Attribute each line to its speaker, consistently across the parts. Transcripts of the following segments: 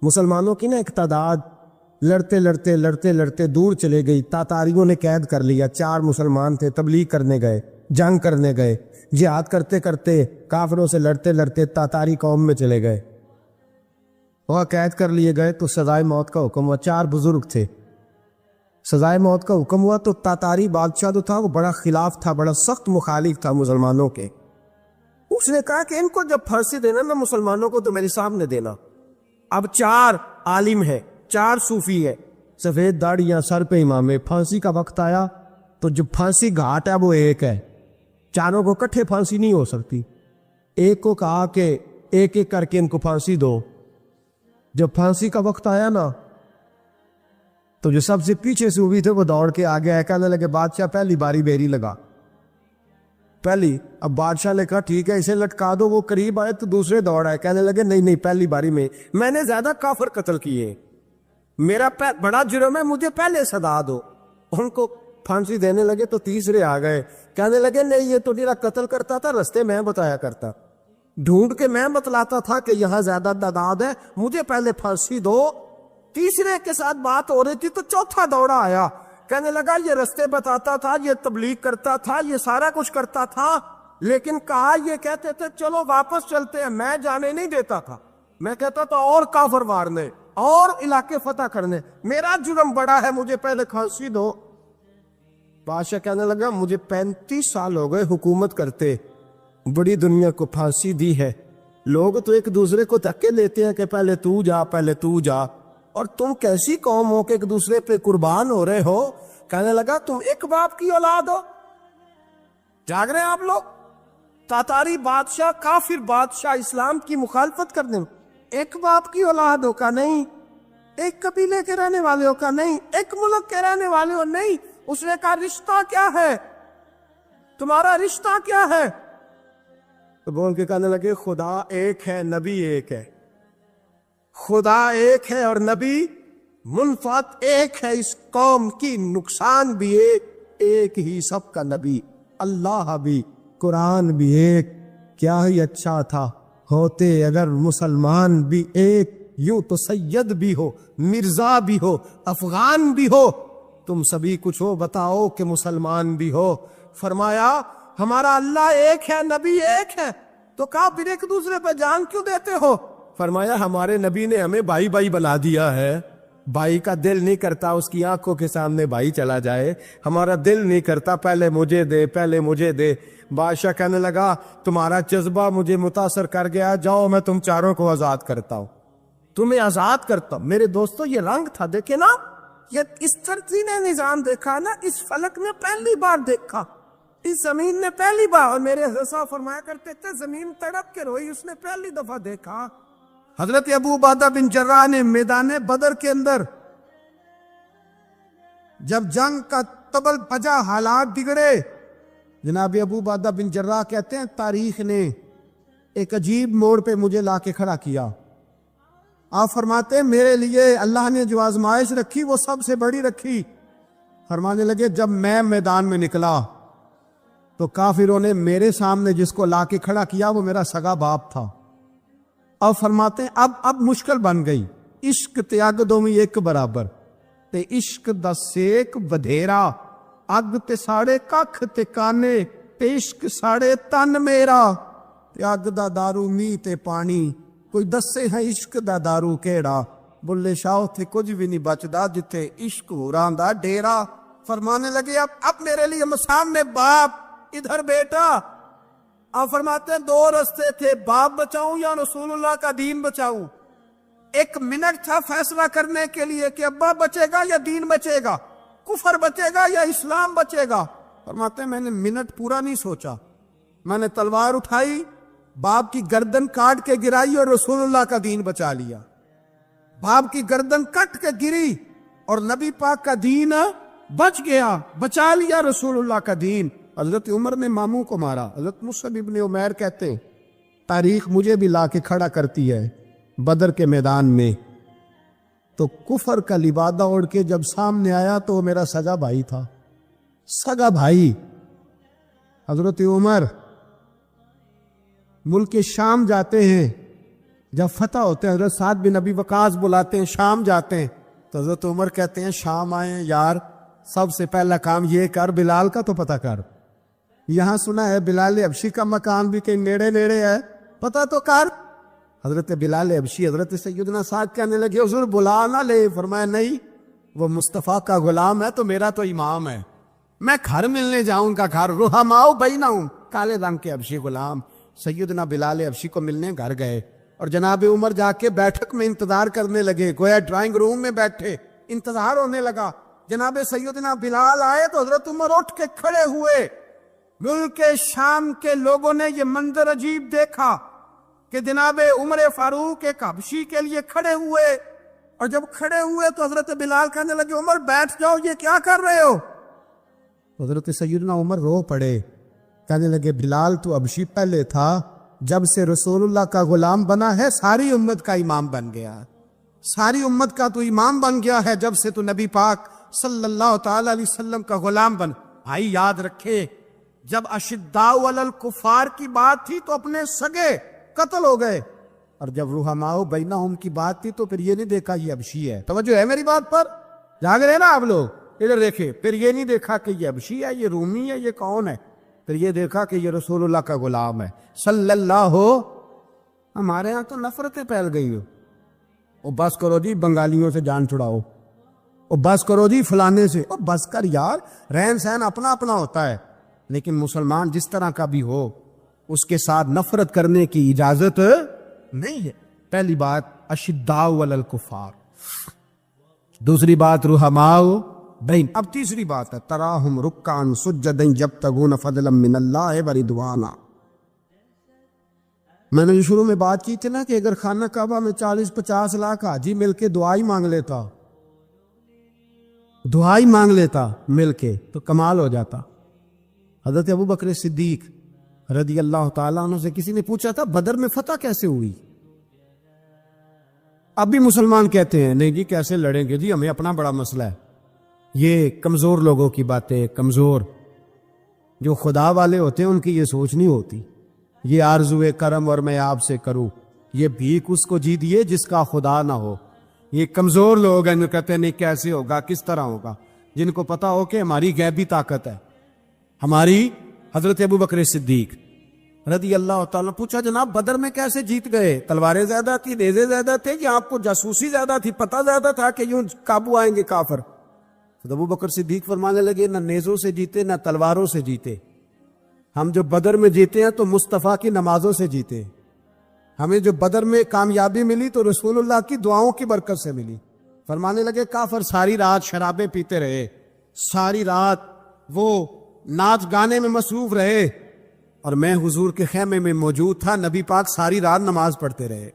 Speaker 1: مسلمانوں کی نا ایک تعداد لڑتے لڑتے لڑتے لڑتے دور چلے گئی. تاتاریوں نے قید کر لیا. 4 مسلمان تھے, تبلیغ کرنے گئے, جنگ کرنے گئے, جہاد کرتے کرتے کافروں سے لڑتے لڑتے تاتاری قوم میں چلے گئے. وہ قید کر لیے گئے تو سزائے موت کا حکم ہوا. 4 بزرگ تھے, سزائے موت کا حکم ہوا تو تاتاری بادشاہ جو تھا وہ بڑا خلاف تھا, بڑا سخت مخالف تھا مسلمانوں کے. اس نے کہا کہ ان کو جب پھانسی دینا نا مسلمانوں کو تو میرے سامنے دینا. اب 4 عالم ہے, 4 صوفی ہے, سفید داڑیاں, سر پہ امامے. پھانسی کا وقت آیا تو جو پھانسی گھاٹ ہے وہ ایک ہے, چاروں کو کٹھے پھانسی نہیں ہو سکتی. ایک کو کہا کہ ایک ایک کر کے ان کو پھانسی دو. جب پھانسی کا وقت آیا نا تو جو سب سے پیچھے سے ہوئی تھے وہ دوڑ کے آگے آئے, کہنے لگے بادشاہ پہلی باری بیری لگا پہلی. اب بادشاہ نے کہا ٹھیک ہے اسے لٹکا دو. وہ قریب آئے تو دوسرے دوڑ آئے, کہنے لگے نہیں نہیں پہلی باری میں نے زیادہ کافر قتل کیے, میرا بڑا جرم ہے, مجھے پہلے سزا دو. ان کو پھانسی دینے لگے تو تیسرے آ گئے, کہنے لگے نہیں یہ تو میرا قتل کرتا تھا, رستے میں بتایا کرتا, ڈھونڈ کے میں بتلاتا تھا کہ یہاں زیادہ تعداد ہے, مجھے پہلے پھانسی دو. تیسرے کے ساتھ بات ہو رہی تھی تو چوتھا دوڑا آیا, کہنے لگا یہ رستے بتاتا تھا, یہ تبلیغ کرتا تھا, یہ سارا کچھ کرتا تھا, لیکن کہا یہ کہتے تھے چلو واپس چلتے ہیں, میں جانے نہیں دیتا تھا. میں کہتا تھا اور کافر مارنے اور علاقے فتح کرنے, میرا جرم بڑا ہے, مجھے پہلے پھانسی دو. بادشاہ کہنے لگا مجھے 35 سال ہو گئے حکومت کرتے, بڑی دنیا کو پھانسی دی ہے, لوگ تو ایک دوسرے کو دھکے دیتے ہیں کہ پہلے تو جا پہلے تو جا, اور تم کیسی قوم ہو کہ ایک دوسرے پہ قربان ہو رہے ہو. کہنے لگا تم ایک باپ کی اولاد ہو, جاگ رہے ہیں آپ لوگ. تاتاری بادشاہ, کافر بادشاہ, اسلام کی مخالفت کرنے میں ایک باپ کی اولاد ہو کا نہیں, ایک قبیلے کے رہنے والے ہو کا نہیں, ایک ملک کے رہنے والے ہو نہیں. اس نے کہا رشتہ کیا ہے, تمہارا رشتہ کیا ہے؟ تو بول کے کہنے لگے خدا ایک ہے, نبی ایک ہے. خدا ایک ہے اور نبی منفعت ایک ہے, اس قوم کی نقصان بھی ایک ہی, سب کا نبی اللہ بھی, قرآن بھی ایک. کیا ہی اچھا تھا ہوتے اگر مسلمان بھی ایک, یوں تو سید بھی ہو, مرزا بھی ہو, افغان بھی ہو, تم سبھی کچھ ہو, بتاؤ کہ مسلمان بھی ہو. فرمایا ہمارا اللہ ایک ہے, نبی ایک ہے. تو کہا پھر ایک دوسرے پہ جان کیوں دیتے ہو؟ فرمایا ہمارے نبی نے ہمیں بھائی بھائی بنا دیا ہے, بھائی کا دل نہیں کرتا اس کی آنکھوں کے سامنے بھائی چلا جائے, ہمارا دل نہیں کرتا پہلے مجھے دے پہلے مجھے دے. بادشاہ کہنے لگا تمہارا جذبہ مجھے متاثر کر گیا, جاؤ میں تم چاروں کو آزاد کرتا ہوں, تمہیں آزاد کرتا ہوں. میرے دوستو یہ رنگ تھا, دیکھیں نا, یہ اس ترتیب نظام دیکھا نا, اس فلک نے پہلی بار دیکھا, اس زمین نے پہلی بار. اور میرے حضرت صاحب فرمایا کرتے تھے زمین تڑپ کے روئی, اس نے پہلی دفعہ دیکھا. حضرت ابو عبیدہ بن جراح نے میدان بدر کے اندر جب جنگ کا تبل بجا, حالات بگڑے, جناب ابو عبیدہ بن جراح کہتے ہیں تاریخ نے ایک عجیب موڑ پہ مجھے لا کے کھڑا کیا. آپ فرماتے ہیں میرے لیے اللہ نے جو آزمائش رکھی وہ سب سے بڑی رکھی. فرمانے لگے جب میں میدان میں نکلا تو کافروں نے میرے سامنے جس کو لا کے کھڑا کیا وہ میرا سگا باپ تھا. اب فرماتے ہیں اب مشکل بن گئی, عشق تیاگ دو میں ایک برابر, تے عشق دا سیک بدھیرا, اگ تے ساڑے ککھ تے کانے, تے عشق ساڑے تن میرا, تے اگ دا دارو می تے پانی, کوئی دسے ہیں عشق دا دارو کیڑا, بلے شاہ تھے کچھ بھی نہیں بچدا جتھے عشق ہوران دا ڈیرا. فرمانے لگے اب میرے لیے سامنے باپ, ادھر بیٹا. آپ فرماتے ہیں 2 رستے تھے, باپ بچاؤں یا رسول اللہ کا دین بچاؤں. 1 منٹ تھا فیصلہ کرنے کے لیے کہ ابا بچے گا یا دین بچے گا, کفر بچے گا یا اسلام بچے گا. فرماتے ہیں میں نے منٹ پورا نہیں سوچا, میں نے تلوار اٹھائی, باپ کی گردن کاٹ کے گرائی اور رسول اللہ کا دین بچا لیا. باپ کی گردن کٹ کے گری اور نبی پاک کا دین بچ گیا, بچا لیا رسول اللہ کا دین. حضرت عمر نے ماموں کو مارا. حضرت مصعب ابن عمیر کہتے ہیں تاریخ مجھے بھی لا کے کھڑا کرتی ہے بدر کے میدان میں, تو کفر کا لبادہ اوڑھ کے جب سامنے آیا تو وہ میرا سگا بھائی تھا, سگا بھائی. حضرت عمر ملک شام جاتے ہیں, جب فتح ہوتے ہیں حضرت سعد بن ابی وقاص بلاتے ہیں، شام جاتے ہیں، تو حضرت عمر کہتے ہیں شام آئے ہیں یار، سب سے پہلا کام یہ کر بلال کا تو پتہ کر، یہاں سنا ہے بلال حبشی کا مکان بھی کہیں نیڑے نیڑے ہے، پتہ تو کر۔ حضرت بلال حبشی حضرت سیدنا سعد کہنے لگے حضور بلا نہ لے، فرمایا نہیں، وہ مصطفیٰ کا غلام ہے تو میرا تو امام ہے، میں گھر ملنے جاؤں گا، گھر رحماؤ بینہم، کالے رنگ کے حبشی غلام سیدنا بلال حبشی کو ملنے گھر گئے، اور جناب عمر جا کے بیٹھک میں انتظار کرنے لگے، گویا ڈرائنگ روم میں بیٹھے، انتظار ہونے لگا۔ جناب سیدنا بلال آئے تو حضرت عمر اٹھ کے کھڑے ہوئے۔ ملک شام کے لوگوں نے یہ منظر عجیب دیکھا کہ جناب عمر فاروق ایک حبشی کے لیے کھڑے ہوئے، اور جب کھڑے ہوئے تو حضرت بلال کہنے لگے عمر بیٹھ جاؤ، یہ کیا کر رہے ہو؟ حضرت سیدنا عمر رو پڑے، کہنے لگے بلال تو حبشی پہلے تھا، جب سے رسول اللہ کا غلام بنا ہے ساری امت کا امام بن گیا، ساری امت کا تو امام بن گیا ہے جب سے تو نبی پاک صلی اللہ تعالی علیہ وسلم کا غلام بن۔ بھائی یاد رکھے، جب اشداء علی الکفار کی بات تھی تو اپنے سگے قتل ہو گئے، اور جب رحماء بینہم کی بات تھی تو پھر یہ نہیں دیکھا یہ حبشی ہے۔ توجہ ہے میری بات پر؟ جاگ رہے نا آپ لوگ، ادھر دیکھیں، پھر یہ نہیں دیکھا کہ یہ حبشی ہے، یہ رومی ہے، یہ کون ہے، پھر یہ دیکھا کہ یہ رسول اللہ کا غلام ہے صلی اللہ ہو۔ ہمارے ہاں تو نفرتیں پھیل گئی ہو، او بس کرو جی بنگالیوں سے جان چھڑاؤ، او بس کرو جی فلانے سے، او بس کر یار، رہن سہن اپنا اپنا ہوتا ہے، لیکن مسلمان جس طرح کا بھی ہو اس کے ساتھ نفرت کرنے کی اجازت نہیں ہے۔ پہلی بات اشداء علی الکفار، دوسری بات رحماء بین، اب تیسری بات ہے تراہم رکعا سجدا یبتغون فضلا من اللہ ورضوانا۔ میں نے جو شروع میں بات کی تھی نا کہ اگر خانہ کعبہ میں 40-50 لاکھ حاجی مل کے دعائی مانگ لیتا، دعائی مانگ لیتا مل کے تو کمال ہو جاتا۔ حضرت ابو بکر صدیق رضی اللہ تعالیٰ عنہ سے کسی نے پوچھا تھا بدر میں فتح کیسے ہوئی؟ اب بھی مسلمان کہتے ہیں نہیں جی کیسے لڑیں گے جی، ہمیں اپنا بڑا مسئلہ ہے۔ یہ کمزور لوگوں کی باتیں، کمزور جو خدا والے ہوتے ہیں ان کی یہ سوچ نہیں ہوتی۔ یہ آرزوئے کرم اور میں آپ سے کروں، یہ بھیک اس کو جی دیے جس کا خدا نہ ہو۔ یہ کمزور لوگ ہیں جو کہتے ہیں نہیں کیسے ہوگا، کس طرح ہوگا، جن کو پتا ہو کہ ہماری غیبی طاقت ہے، ہماری۔ حضرت ابو بکر صدیق رضی اللہ تعالیٰ پوچھا جناب بدر میں کیسے جیت گئے؟ تلواریں زیادہ تھی، نیزے زیادہ تھے، کہ آپ کو جاسوسی زیادہ تھی، پتہ زیادہ تھا کہ یوں قابو آئیں گے کافر؟ تو ابو بکر صدیق فرمانے لگے نہ نیزوں سے جیتے نہ تلواروں سے جیتے، ہم جو بدر میں جیتے ہیں تو مصطفیٰ کی نمازوں سے جیتے، ہمیں جو بدر میں کامیابی ملی تو رسول اللہ کی دعاؤں کی برکت سے ملی۔ فرمانے لگے کافر ساری رات شرابیں پیتے رہے، ساری رات وہ ناچ گانے میں مصروف رہے، اور میں حضور کے خیمے میں موجود تھا، نبی پاک ساری رات نماز پڑھتے رہے،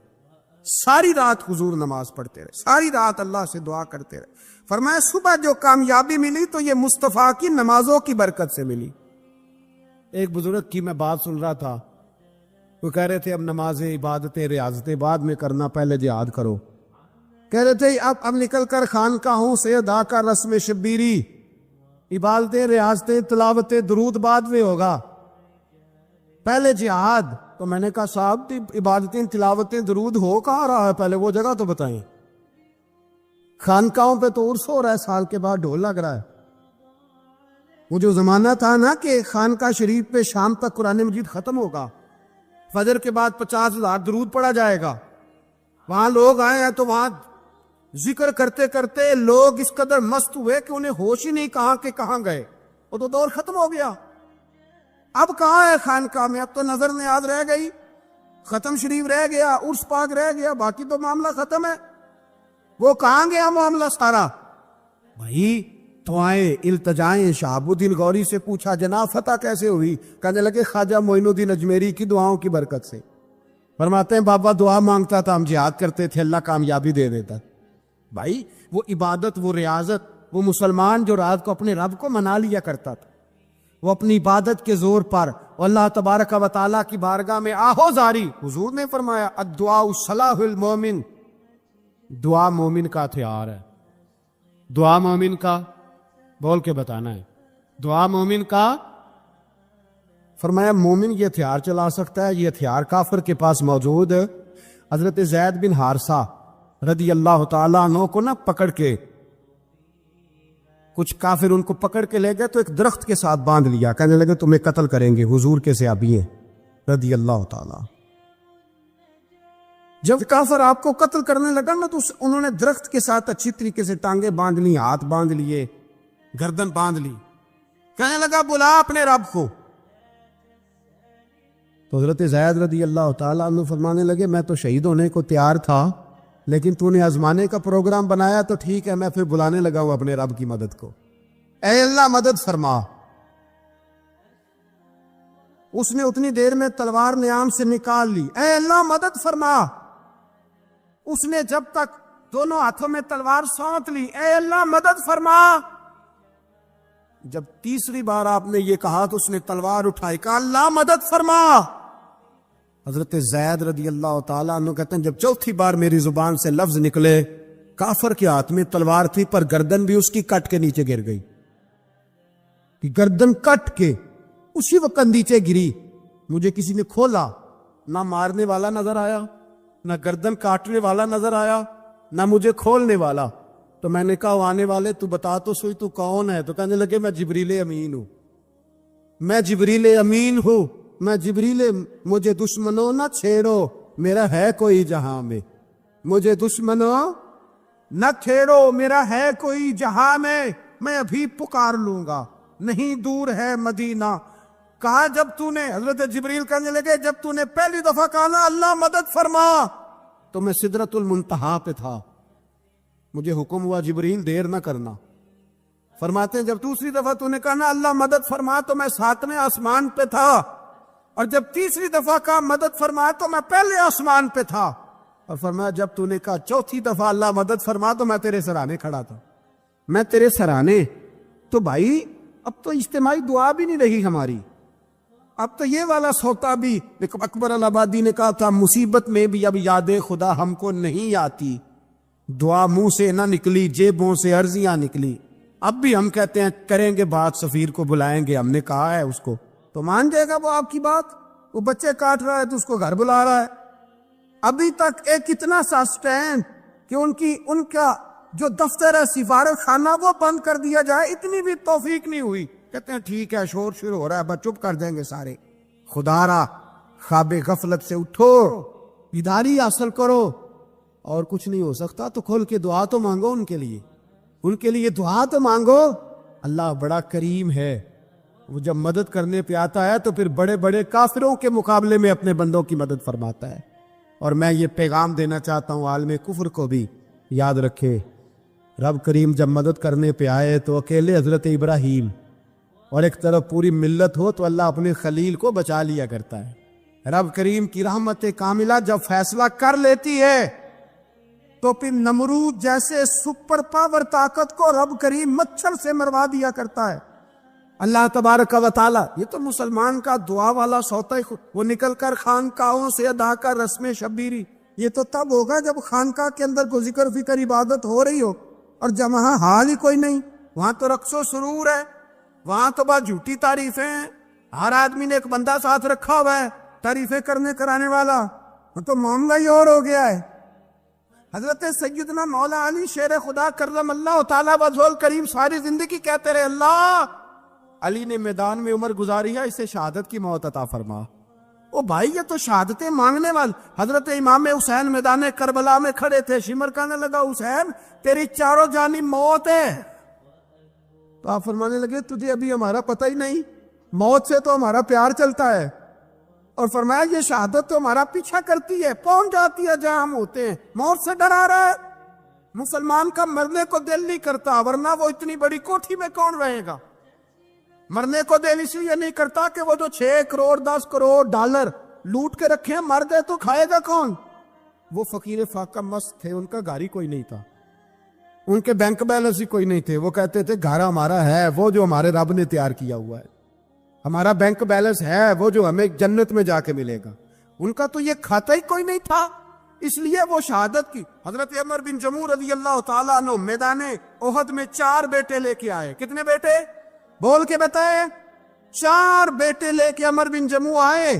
Speaker 1: ساری رات حضور نماز پڑھتے رہے، ساری رات اللہ سے دعا کرتے رہے۔ فرمایا صبح جو کامیابی ملی تو یہ مصطفیٰ کی نمازوں کی برکت سے ملی۔ ایک بزرگ کی میں بات سن رہا تھا، وہ کہہ رہے تھے اب نمازیں عبادتیں ریاضتیں بعد میں کرنا، پہلے جہاد کرو۔ کہہ رہے تھے اب نکل کر خانقاہوں سے ادا کا رسم شبیری، عبادتیں ریاضتیں تلاوتیں درود بعد میں ہوگا، پہلے جہاد۔ تو میں نے کہا صاحب عبادتیں تلاوتیں درود ہو کہاں رہا ہے، پہلے وہ جگہ تو بتائیں۔ خانقاہوں پہ تو عرس ہو رہا ہے، سال کے بعد ڈھول لگ رہا ہے۔ وہ جو زمانہ تھا نا کہ خانقاہ شریف پہ شام تک قرآن مجید ختم ہوگا، فجر کے بعد 50,000 درود پڑھا جائے گا، وہاں لوگ آئے ہیں تو وہاں ذکر کرتے کرتے لوگ اس قدر مست ہوئے کہ انہیں ہوش ہی نہیں کہاں کہ کہاں گئے، وہ تو دور ختم ہو گیا۔ اب کہاں ہے خانقاہ میں؟ اب تو نظر نیاز رہ گئی، ختم شریف رہ گیا، عرس پاک رہ گیا، باقی تو معاملہ ختم ہے۔ وہ کہاں گیا معاملہ سارا؟ بھائی دعائیں التجائیں شہاب الدین غوری سے پوچھا جناب فتح کیسے ہوئی؟ کہنے لگے خواجہ معین الدین اجمیری کی دعاؤں کی برکت سے۔ فرماتے ہیں بابا دعا مانگتا تھا، ہم جہاد کرتے تھے، اللہ کامیابی دے دیتا۔ بھائی وہ عبادت، وہ ریاضت، وہ مسلمان جو رات کو اپنے رب کو منا لیا کرتا تھا، وہ اپنی عبادت کے زور پر اللہ تبارک و تعالیٰ کی بارگاہ میں آہو زاری۔ حضور نے فرمایا الدعاء صلاح المومن، دعا مومن کا ہتھیار ہے۔ دعا مومن کا، بول کے بتانا ہے، دعا مومن کا۔ فرمایا مومن یہ ہتھیار چلا سکتا ہے، یہ ہتھیار کافر کے پاس موجود
Speaker 2: حضرت زید بن حارثہ رضی اللہ تعالیٰ عنہ کو نہ پکڑ کے کچھ کافر ان کو پکڑ کے لے گئے تو ایک درخت کے ساتھ باندھ لیا، کہنے لگے تمہیں قتل کریں گے، حضور کے صحابی ہیں رضی اللہ تعالیٰ۔ جب کافر آپ کو قتل کرنے لگا نا تو انہوں نے درخت کے ساتھ اچھی طریقے سے ٹانگیں باندھ لی، ہاتھ باندھ لیے، گردن باندھ لی، کہنے لگا بلا اپنے رب کو۔ تو حضرت زید رضی اللہ تعالیٰ عنہ فرمانے لگے میں تو شہید ہونے کو تیار تھا، لیکن تو نے آزمانے کا پروگرام بنایا تو ٹھیک ہے، میں پھر بلانے لگا ہوں اپنے رب کی مدد کو، اے اللہ مدد فرما۔ اس نے اتنی دیر میں تلوار نیام سے نکال لی، اے اللہ مدد فرما۔ اس نے جب تک دونوں ہاتھوں میں تلوار سونت لی، اے اللہ مدد فرما۔ جب تیسری بار آپ نے یہ کہا تو اس نے تلوار اٹھائی، کہا اللہ مدد فرما۔ حضرت زید رضی اللہ تعالیٰ عنہ کہتے ہیں جب چوتھی بار میری زبان سے لفظ نکلے، کافر کے ہاتھ میں تلوار تھی پر گردن بھی اس کی کٹ کے نیچے گر گئی، کہ گردن کٹ کے اسی وقت نیچے گری۔ مجھے کسی نے کھولا، نہ مارنے والا نظر آیا، نہ گردن کاٹنے والا نظر آیا، نہ مجھے کھولنے والا۔ تو میں نے کہا آنے والے تو بتا تو سوئی تو کون ہے؟ تو کہنے لگے میں جبریل امین ہوں، میں جبریل امین ہوں، میں جبریل، مجھے دشمنوں نہ چھیڑو، میرا ہے کوئی جہاں میں، مجھے دشمنوں نہ چھیڑو، میرا ہے کوئی جہاں میں ابھی پکار لوں گا، نہیں دور ہے مدینہ۔ کہا جب تو نے، حضرت جبریل کہنے لگے جب تو نے پہلی دفعہ کہا نا اللہ مدد فرما تو میں سدرۃ المنتہا پہ تھا، مجھے حکم ہوا جبریل دیر نہ کرنا۔ فرماتے ہیں جب دوسری دفعہ تو نے کہا نا اللہ مدد فرما تو میں 7ویں آسمان پہ تھا، اور جب تیسری دفعہ کہا مدد فرما تو میں پہلے آسمان پہ تھا، اور فرمایا جب تو نے کہا چوتھی دفعہ اللہ مدد فرما تو میں تیرے سرانے کھڑا تھا، میں تیرے سرانے۔ تو بھائی اب تو اجتماعی دعا بھی نہیں رہی ہماری، اب تو یہ والا سوتا بھی، اکبر الآبادی نے کہا تھا مصیبت میں بھی اب یاد خدا ہم کو نہیں آتی، دعا منہ سے نہ نکلی جیبوں سے عرضیاں نکلی۔ اب بھی ہم کہتے ہیں کریں گے بات، سفیر کو بلائیں گے، ہم نے کہا ہے اس کو، تو مان جائے گا وہ آپ کی بات؟ وہ بچے کاٹ رہا ہے تو اس کو گھر بلا رہا ہے۔ ابھی تک ایک اتنا سا سٹینڈ کہ ان کا جو دفتر ہے سفارت خانہ وہ بند کر دیا جائے، اتنی بھی توفیق نہیں ہوئی۔ کہتے ہیں ٹھیک ہے شور شروع ہو رہا ہے بس چپ کر دیں گے سارے۔ خدا را خواب غفلت سے اٹھو، بیداری حاصل کرو، اور کچھ نہیں ہو سکتا تو کھول کے دعا تو مانگو ان کے لیے دعا تو مانگو۔ اللہ بڑا کریم ہے، وہ جب مدد کرنے پہ آتا ہے تو پھر بڑے بڑے کافروں کے مقابلے میں اپنے بندوں کی مدد فرماتا ہے۔ اور میں یہ پیغام دینا چاہتا ہوں عالم کفر کو بھی، یاد رکھے رب کریم جب مدد کرنے پہ آئے تو اکیلے حضرت ابراہیم اور ایک طرف پوری ملت ہو تو اللہ اپنے خلیل کو بچا لیا کرتا ہے۔ رب کریم کی رحمت کاملہ جب فیصلہ کر لیتی ہے تو پھر نمرود جیسے سپر پاور طاقت کو رب کریم مچھر سے مروا دیا کرتا ہے۔ اللہ تبارک و تعالی، یہ تو مسلمان کا دعا والا سوتا ہے، وہ نکل کر خانقاہوں سے ادا کر رسم شبیری، یہ تو تب ہوگا جب خانقاہ کے اندر کوئی ذکر فکر عبادت ہو رہی ہو، اور جب وہاں حال ہی کوئی نہیں، وہاں تو رقص و سرور ہے، وہاں تو بات جھوٹی تعریفیں ہیں، ہر آدمی نے ایک بندہ ساتھ رکھا ہوا ہے تعریفیں کرنے کرانے والا، وہ تو معاملہ ہی اور ہو گیا ہے۔ حضرت سیدنا مولا علی شیر خدا کرم اللہ تعالیٰ وجہہ کریم ساری زندگی کہتے رہے اللہ علی نے میدان میں عمر گزاری ہے، اسے شہادت کی موت عطا فرما۔ او بھائی یہ تو شہادتیں مانگنے والے۔ حضرت امام حسین میدان کربلا میں کھڑے تھے، شمر کہنے لگا حسین تیری چاروں جانب موت ہے، تو آپ فرمانے لگے تجھے ابھی ہمارا پتہ ہی نہیں، موت سے تو ہمارا پیار چلتا ہے، اور فرمایا یہ شہادت تو ہمارا پیچھا کرتی ہے، پہنچ جاتی ہے جہاں ہم ہوتے ہیں، موت سے ڈرا رہا ہے۔ مسلمان کا مرنے کو دل نہیں کرتا، ورنہ وہ اتنی بڑی کوٹھی میں کون رہے گا؟ مرنے کو دل اس لیے نہیں کرتا کہ وہ جو 6 کروڑ 10 کروڑ ڈالر لوٹ کے رکھے ہیں، مر گئے تو کھائے گا کون؟ وہ فقیر فاقہ مست تھے، ان کا گھر ہی کوئی نہیں تھا، ان کے بینک بیلنس ہی کوئی نہیں تھے، وہ کہتے تھے گھر ہمارا ہے وہ جو ہمارے رب نے تیار کیا ہوا ہے، ہمارا بینک بیلنس ہے وہ جو ہمیں جنت میں جا کے ملے گا۔ ان کا تو یہ کھاتا ہی کوئی نہیں تھا، اس لیے وہ شہادت کی۔ حضرت عمر بن جموع رضی اللہ تعالیٰ عنہ میدان احد میں 4 بیٹے لے کے آئے۔ کتنے بیٹے؟ بول کے بتائے۔ 4 بیٹے لے کے عمر بن جموع آئے،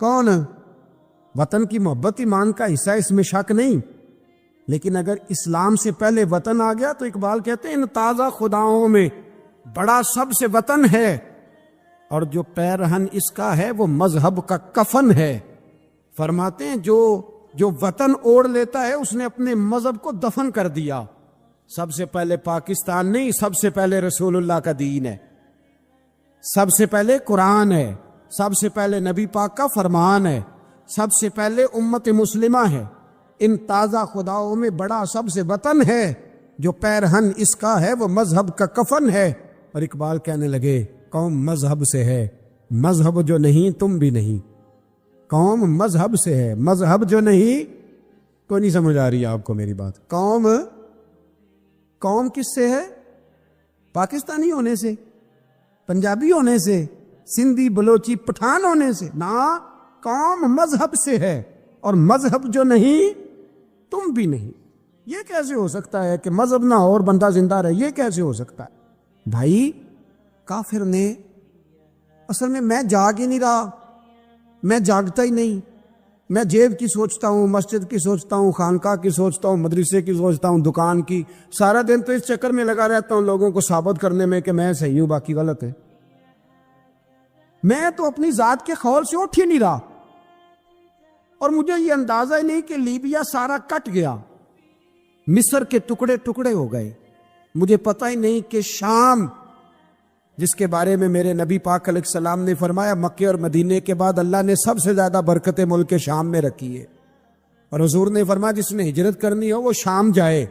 Speaker 2: کون؟ وطن کی محبت ایمان کا حصہ ہے، اس میں شک نہیں، لیکن اگر اسلام سے پہلے وطن آ گیا تو اقبال کہتے ہیں ان تازہ خداؤں میں بڑا سب سے وطن ہے، اور جو پیرہن اس کا ہے وہ مذہب کا کفن ہے۔ فرماتے ہیں جو وطن اوڑھ لیتا ہے اس نے اپنے مذہب کو دفن کر دیا۔ سب سے پہلے پاکستان نہیں، سب سے پہلے رسول اللہ کا دین ہے، سب سے پہلے قرآن ہے، سب سے پہلے نبی پاک کا فرمان ہے، سب سے پہلے امت مسلمہ ہے۔ ان تازہ خداؤں میں بڑا سب سے وطن ہے، جو پیرہن اس کا ہے وہ مذہب کا کفن ہے۔ اور اقبال کہنے لگے قوم مذہب سے ہے، مذہب جو نہیں تم بھی نہیں۔ قوم مذہب سے ہے، مذہب جو نہیں، کوئی نہیں سمجھ آ رہی آپ کو میری بات؟ قوم کس سے ہے؟ پاکستانی ہونے سے، پنجابی ہونے سے، سندھی بلوچی پٹھان ہونے سے؟ نہ، قوم مذہب سے ہے، اور مذہب جو نہیں تم بھی نہیں۔ یہ کیسے ہو سکتا ہے کہ مذہب نہ ہو اور بندہ زندہ رہے؟ یہ کیسے ہو سکتا ہے بھائی؟ کافر نے اصل میں جاگ ہی نہیں رہا، میں جاگتا ہی نہیں، میں جیب کی سوچتا ہوں، مسجد کی سوچتا ہوں، خانقاہ کی سوچتا ہوں، مدرسے کی سوچتا ہوں، دکان کی، سارا دن تو اس چکر میں لگا رہتا ہوں لوگوں کو ثابت کرنے میں کہ میں صحیح ہوں باقی غلط ہے۔ میں تو اپنی ذات کے خول سے اٹھ ہی نہیں رہا، اور مجھے یہ اندازہ ہی نہیں کہ لیبیا سارا کٹ گیا، مصر کے ٹکڑے ٹکڑے ہو گئے، مجھے پتہ ہی نہیں کہ شام، جس کے بارے میں میرے نبی پاک علیہ السلام نے فرمایا مکے اور مدینے کے بعد اللہ نے سب سے زیادہ برکتیں ملک شام میں رکھی ہے، اور حضور نے فرمایا جس نے ہجرت کرنی ہو وہ شام جائے۔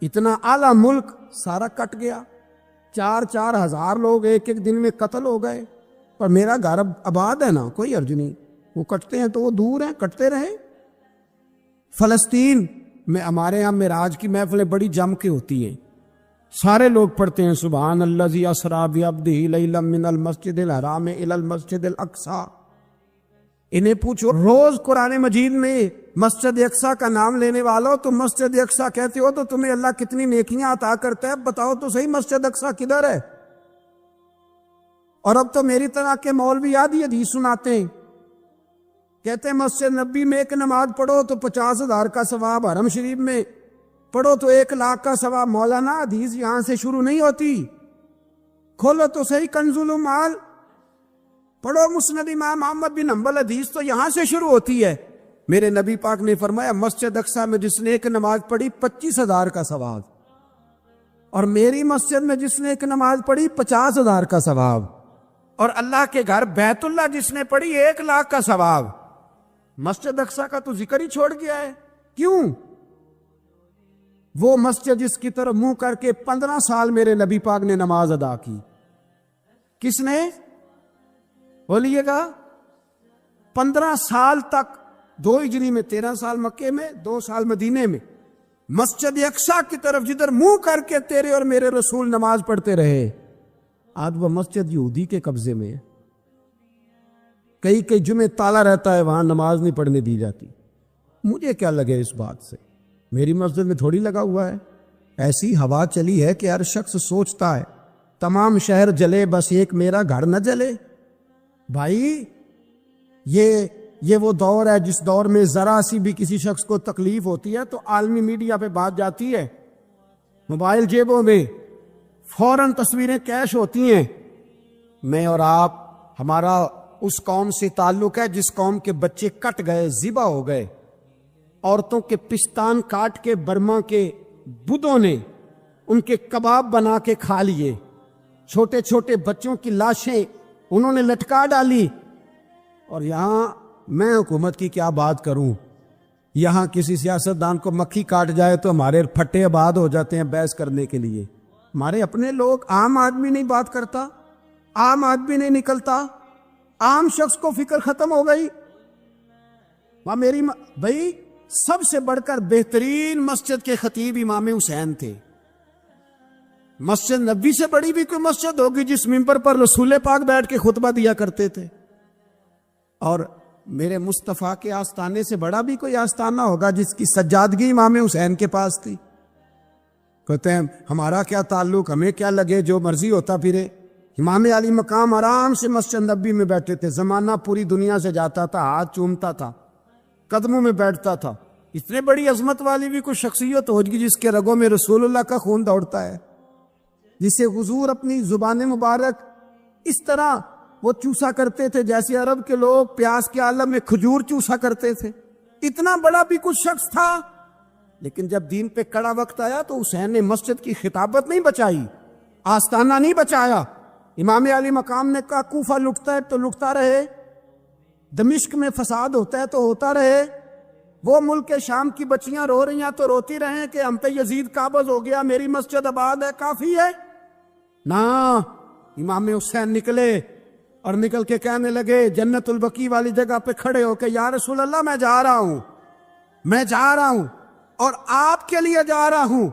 Speaker 2: اتنا اعلیٰ ملک سارا کٹ گیا، 4,000 ہزار لوگ ایک ایک دن میں قتل ہو گئے، اور میرا گھر آباد ہے نا، کوئی حرج نہیں، وہ کٹتے ہیں تو وہ دور ہیں، کٹتے رہے۔ فلسطین میں ہمارے ہاں معراج کی محفلیں بڑی جم کے ہوتی ہیں، سارے لوگ پڑھتے ہیں سبحان الذی اسریٰ بعبدہ لیلا من المسجد الحرام الی المسجد الاقصی۔ انہیں پوچھو روز قرآن مجید میں مسجد اقصی کا نام لینے والوں، تم مسجد اقصی کہتے ہو تو تمہیں اللہ کتنی نیکیاں عطا کرتا ہے، بتاؤ تو صحیح مسجد اقصی کدھر ہے؟ اور اب تو میری طرح کے مولوی آدھی حدیث سناتے ہیں، کہتے ہیں مسجد نبی میں ایک نماز پڑھو تو 50,000 کا ثواب، حرم شریف میں پڑھو تو 1,00,000 کا ثواب۔ مولانا حدیث یہاں سے شروع نہیں ہوتی، کھولو تو صحیح کنز المال، پڑھو مسند امام احمد بن حنبل، حدیث تو یہاں سے شروع ہوتی ہے۔ میرے نبی پاک نے فرمایا مسجد اقصی میں جس نے ایک نماز پڑھی 25,000 کا ثواب، اور میری مسجد میں جس نے ایک نماز پڑھی 50,000 کا ثواب، اور اللہ کے گھر بیت اللہ جس نے پڑھی 1,00,000 کا ثواب۔ مسجد اقصی کا تو ذکر ہی چھوڑ گیا ہے، کیوں؟ وہ مسجد جس کی طرف منہ کر کے 15 سال میرے نبی پاک نے نماز ادا کی، کس نے؟ بولیے گا 15 سال تک، 2 ہجری میں 13 سال مکے میں، 2 سال مدینے میں، مسجد اقصی کی طرف جدھر منہ کر کے تیرے اور میرے رسول نماز پڑھتے رہے۔ آج وہ مسجد یہودی کے قبضے میں ہے، کئی جمعے تالا رہتا ہے، وہاں نماز نہیں پڑھنے دی جاتی۔ مجھے کیا لگے اس بات سے، میری مسجد میں تھوڑی لگا ہوا ہے۔ ایسی ہوا چلی ہے کہ ہر شخص سوچتا ہے تمام شہر جلے بس ایک میرا گھر نہ جلے۔ بھائی یہ وہ دور ہے جس دور میں ذرا سی بھی کسی شخص کو تکلیف ہوتی ہے تو عالمی میڈیا پہ بات جاتی ہے، موبائل جیبوں میں فوراً تصویریں کیش ہوتی ہیں۔ میں اور آپ، ہمارا اس قوم سے تعلق ہے جس قوم کے بچے کٹ گئے، ذبح ہو گئے، عورتوں کے پستان کاٹ کے برما کے بدھوں نے ان کے کباب بنا کے کھا لیے، چھوٹے چھوٹے بچوں کی لاشیں انہوں نے لٹکا ڈالی۔ اور یہاں میں حکومت کی کیا بات کروں، یہاں کسی سیاستدان کو مکھی کاٹ جائے تو ہمارے پھٹے آباد ہو جاتے ہیں بحث کرنے کے لیے۔ ہمارے اپنے لوگ، عام آدمی نہیں بات کرتا، عام آدمی نہیں نکلتا، عام شخص کو فکر ختم ہو گئی۔ وہاں میری بھائی سب سے بڑھ کر بہترین مسجد کے خطیب امام حسین تھے۔ مسجد نبی سے بڑی بھی کوئی مسجد ہوگی جس ممبر پر رسول پاک بیٹھ کے خطبہ دیا کرتے تھے، اور میرے مصطفیٰ کے آستانے سے بڑا بھی کوئی آستانہ ہوگا جس کی سجادگی امام حسین کے پاس تھی۔ کہتے ہیں ہمارا کیا تعلق، ہمیں کیا لگے، جو مرضی ہوتا پھرے۔ امام علی مقام آرام سے مسجد نبی میں بیٹھے تھے، زمانہ پوری دنیا سے جاتا تھا، ہاتھ چومتا تھا، قدموں میں بیٹھتا تھا۔ اتنے بڑی عظمت والی بھی کوئی شخصیت ہوگی جس کے رگوں میں رسول اللہ کا خون دوڑتا ہے، جسے حضور اپنی زبان مبارک اس طرح وہ چوسا کرتے تھے جیسے عرب کے لوگ پیاس کے عالم میں کھجور چوسا کرتے تھے۔ اتنا بڑا بھی کچھ شخص تھا، لیکن جب دین پہ کڑا وقت آیا تو حسین نے مسجد کی خطابت نہیں بچائی، آستانہ نہیں بچایا۔ امام علی مقام نے کہا کوفہ لٹتا ہے تو لٹتا رہے، دمشق میں فساد ہوتا ہے تو ہوتا رہے، وہ ملک شام کی بچیاں رو رہی ہیں تو روتی رہیں کہ ہم پہ یزید قابض ہو گیا، میری مسجد آباد ہے، کافی ہے نا۔ امام حسین نکلے اور نکل کے کہنے لگے جنت البقیع والی جگہ پہ کھڑے ہو کہ یا رسول اللہ میں جا رہا ہوں اور آپ کے لیے جا رہا ہوں،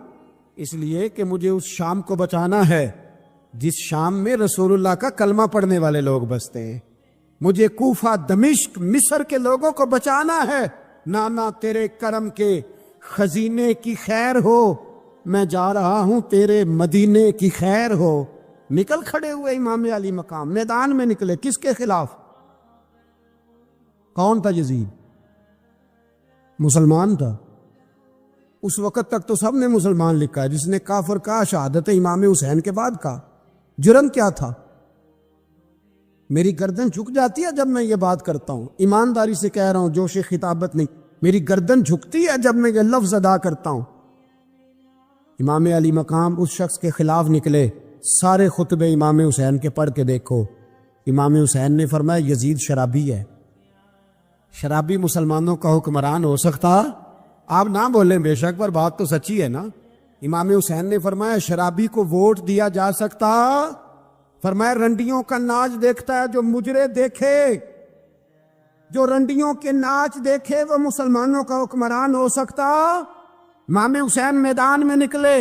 Speaker 2: اس لیے کہ مجھے اس شام کو بچانا ہے جس شام میں رسول اللہ کا کلمہ پڑھنے والے لوگ بستے ہیں، مجھے کوفہ، دمشق، مصر کے لوگوں کو بچانا ہے۔ نانا تیرے کرم کے خزینے کی خیر ہو، میں جا رہا ہوں تیرے مدینے کی خیر ہو۔ نکل کھڑے ہوئے امام علی مقام، میدان میں نکلے، کس کے خلاف؟ کون تھا؟ یزید مسلمان تھا۔ اس وقت تک تو سب نے مسلمان لکھا ہے، جس نے کافر کہا شہادت امام حسین کے بعد کہا۔ جرم کیا تھا؟ میری گردن جھک جاتی ہے جب میں یہ بات کرتا ہوں، ایمانداری سے کہہ رہا ہوں، جوش خطابت نہیں، میری گردن جھکتی ہے جب میں یہ لفظ ادا کرتا ہوں۔ امام علی مقام اس شخص کے خلاف نکلے، سارے خطبے امام حسین کے پڑھ کے دیکھو۔ امام حسین نے فرمایا یزید شرابی ہے، شرابی مسلمانوں کا حکمران ہو سکتا؟ آپ نہ بولیں بے شک، پر بات تو سچی ہے نا۔ امام حسین نے فرمایا شرابی کو ووٹ دیا جا سکتا؟ فرمایا رنڈیوں کا ناچ دیکھتا ہے جو مجرے دیکھے، جو رنڈیوں کے ناچ دیکھے وہ مسلمانوں کا حکمران ہو سکتا؟ امام حسین میدان میں نکلے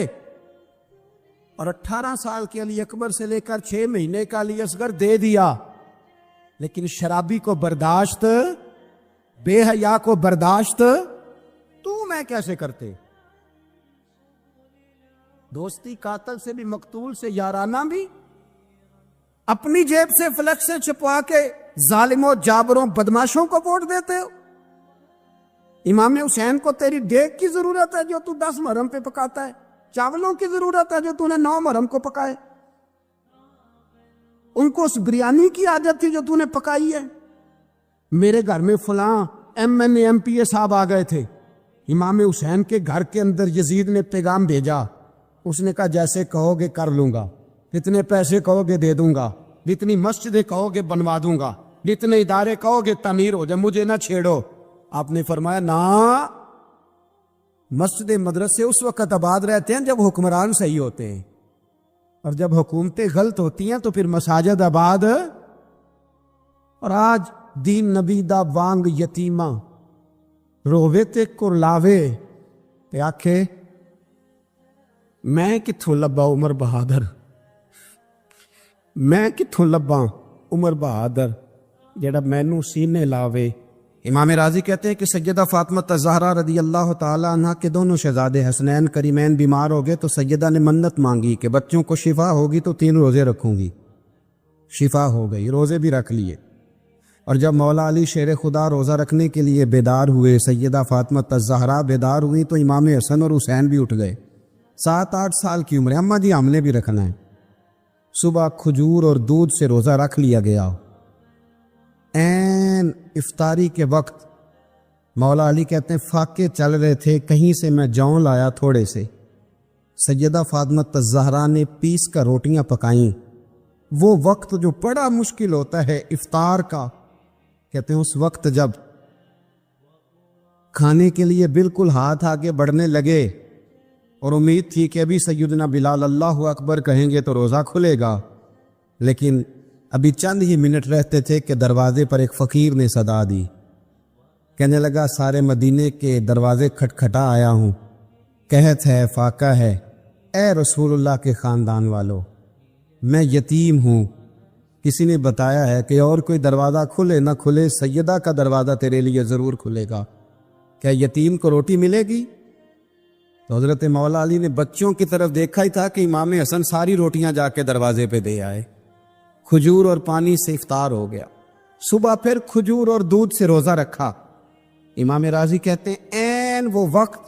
Speaker 2: اور 18 سال کے علی اکبر سے لے کر 6 مہینے کا علی اصغر دے دیا، لیکن شرابی کو برداشت، بے حیا کو برداشت تو میں کیسے کرتے؟ دوستی قاتل سے بھی، مقتول سے یارانہ بھی، اپنی جیب سے فلیکسیں چھپوا کے ظالموں، جابروں، بدماشوں کو ووٹ دیتے ہو۔ امام حسین کو تیری دیگ کی ضرورت ہے جو تو 10 محرم پہ پکاتا ہے، چاولوں کی ضرورت ہے جو تو نے 9 محرم کو پکائے، ان کو اس بریانی کی عادت تھی جو تو نے پکائی ہے۔ میرے گھر میں فلاں MNA MPA صاحب آ گئے تھے، امام حسین کے گھر کے اندر یزید نے پیغام بھیجا، اس نے کہا جیسے کہو گے کر لوں گا، جتنے پیسے کہو گے دے دوں گا، جتنی مسجدیں کہو گے بنوا دوں گا، جتنے ادارے کہو گے تعمیر ہو جائے، مجھے نہ چھیڑو۔ آپ نے فرمایا نا، مسجد مدرسے اس وقت آباد رہتے ہیں جب حکمران صحیح ہوتے ہیں، اور جب حکومتیں غلط ہوتی ہیں تو پھر مساجد آباد۔ اور آج دین نبی دا وانگ یتیمہ رووے تے کرلاوے تے آکھے میں کتھوں لبا عمر بہادر، میں کتھوں لبا عمر بہادر جڑا مینوں سینے لاوے۔ امام راضی کہتے ہیں کہ سیدہ فاطمہ الزہرا رضی اللہ تعالی عنہ کے دونوں شہزادے حسنین کریمین بیمار ہو گئے تو سیدہ نے منت مانگی کہ بچوں کو شفا ہوگی تو 3 روزے رکھوں گی۔ شفا ہو گئی، روزے بھی رکھ لیے۔ اور جب مولا علی شیر خدا روزہ رکھنے کے لیے بیدار ہوئے، سیدہ فاطمہ الزہرا بیدار ہوئی تو امام حسن اور حسین بھی اٹھ گئے۔ 7-8 سال کی عمر، اماں جی ہم نے بھی رکھنا ہے۔ صبح کھجور اور دودھ سے روزہ رکھ لیا گیا۔ این افطاری کے وقت مولا علی کہتے ہیں فاقے چل رہے تھے، کہیں سے میں جون لایا تھوڑے سے، سیدہ فاطمہ الزہرا نے پیس کر روٹیاں پکائیں۔ وہ وقت جو بڑا مشکل ہوتا ہے افطار کا، کہتے ہیں اس وقت جب کھانے کے لیے بالکل ہاتھ آگے بڑھنے لگے اور امید تھی کہ ابھی سیدنا بلال اللہ اکبر کہیں گے تو روزہ کھلے گا، لیکن ابھی چند ہی منٹ رہتے تھے کہ دروازے پر ایک فقیر نے صدا دی، کہنے لگا سارے مدینے کے دروازے کھٹکھٹا آیا ہوں، قحط ہے، فاقہ ہے، اے رسول اللہ کے خاندان والو، میں یتیم ہوں، کسی نے بتایا ہے کہ اور کوئی دروازہ کھلے نہ کھلے سیدہ کا دروازہ تیرے لیے ضرور کھلے گا، کیا یتیم کو روٹی ملے گی؟ تو حضرت مولا علی نے بچوں کی طرف دیکھا ہی تھا کہ امام حسن ساری روٹیاں جا کے دروازے پہ دے آئے، کھجور اور پانی سے افطار ہو گیا، صبح پھر کھجور اور دودھ سے روزہ رکھا۔ امام راضی کہتے ہیں عین وہ وقت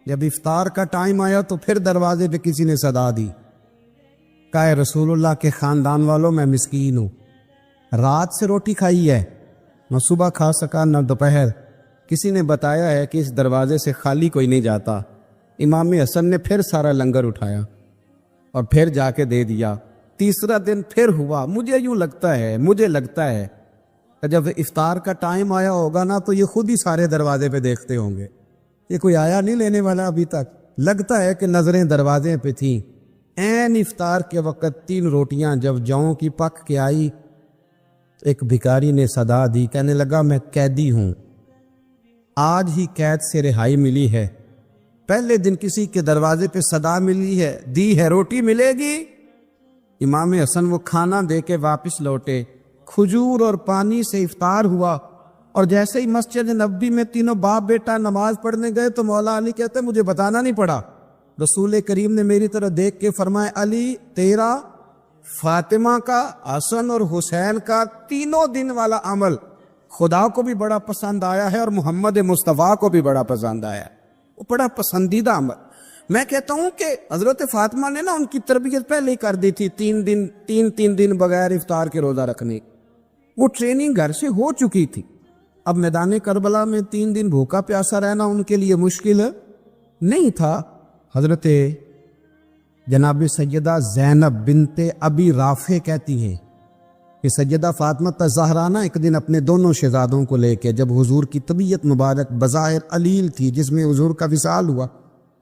Speaker 2: جب افطار کا ٹائم آیا تو پھر دروازے پہ کسی نے صدا دی، کہا اے رسول اللہ کے خاندان والوں، میں مسکین ہوں، رات سے روٹی کھائی ہے، نہ صبح کھا سکا نہ دوپہر، کسی نے بتایا ہے کہ اس دروازے سے خالی کوئی نہیں جاتا۔ امام حسن نے پھر سارا لنگر اٹھایا اور پھر جا کے دے دیا۔ تیسرا دن پھر ہوا، مجھے لگتا ہے کہ جب افطار کا ٹائم آیا ہوگا نا تو یہ خود ہی سارے دروازے پہ دیکھتے ہوں گے، یہ کوئی آیا نہیں لینے والا ابھی تک۔ لگتا ہے کہ نظریں دروازے پہ تھیں۔ عین افطار کے وقت 3 روٹیاں جب جاؤں کی پک کے آئی، ایک بھکاری نے صدا دی، کہنے لگا میں قیدی ہوں، آج ہی قید سے رہائی ملی ہے، پہلے دن کسی کے دروازے پہ صدا ملی ہے، دی ہے روٹی ملے گی۔ امام حسن وہ کھانا دے کے واپس لوٹے، کھجور اور پانی سے افطار ہوا، اور جیسے ہی مسجد نبوی میں تینوں باپ بیٹا نماز پڑھنے گئے تو مولا علی کہتے مجھے بتانا نہیں پڑا، رسول کریم نے میری طرف دیکھ کے فرمایا علی تیرا، فاطمہ کا، حسن اور حسین کا 3 دن والا عمل خدا کو بھی بڑا پسند آیا ہے اور محمد مصطفیٰ کو بھی بڑا پسند آیا ہے، وہ بڑا پسندیدہ عمل۔ میں کہتا ہوں کہ حضرت فاطمہ نے نا ان کی تربیت پہلے ہی کر دی تھی، 3 دن بغیر افطار کے روزہ رکھنے، وہ ٹریننگ گھر سے ہو چکی تھی۔ اب میدان کربلا میں 3 دن بھوکا پیاسا رہنا ان کے لیے مشکل نہیں تھا۔ حضرت جناب سیدہ زینب بنت ابی رافع کہتی ہیں کہ سیدہ فاطمہ الزہرا ایک دن اپنے دونوں شہزادوں کو لے کے، جب حضور کی طبیعت مبارک بظاہر علیل تھی جس میں حضور کا وصال ہوا،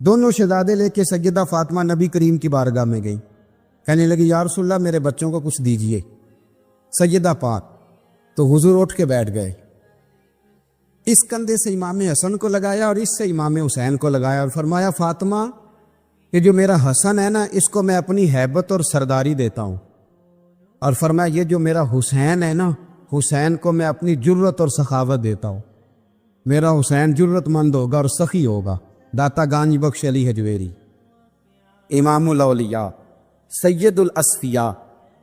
Speaker 2: دونوں شہزادے لے کے سیدہ فاطمہ نبی کریم کی بارگاہ میں گئی، کہنے لگی یا رسول اللہ میرے بچوں کو کچھ دیجئے۔ سیدہ پاک تو حضور اٹھ کے بیٹھ گئے، اس کندھے سے امام حسن کو لگایا اور اس سے امام حسین کو لگایا اور فرمایا فاطمہ یہ جو میرا حسن ہے نا اس کو میں اپنی ہیبت اور سرداری دیتا ہوں، اور فرمایا یہ جو میرا حسین ہے نا حسین کو میں اپنی جرت اور سخاوت دیتا ہوں، میرا حسین جرت مند ہوگا اور سخی ہوگا۔ داتا گانج بخش علی حجویری، امام الاولیاء سید الاسفیاء،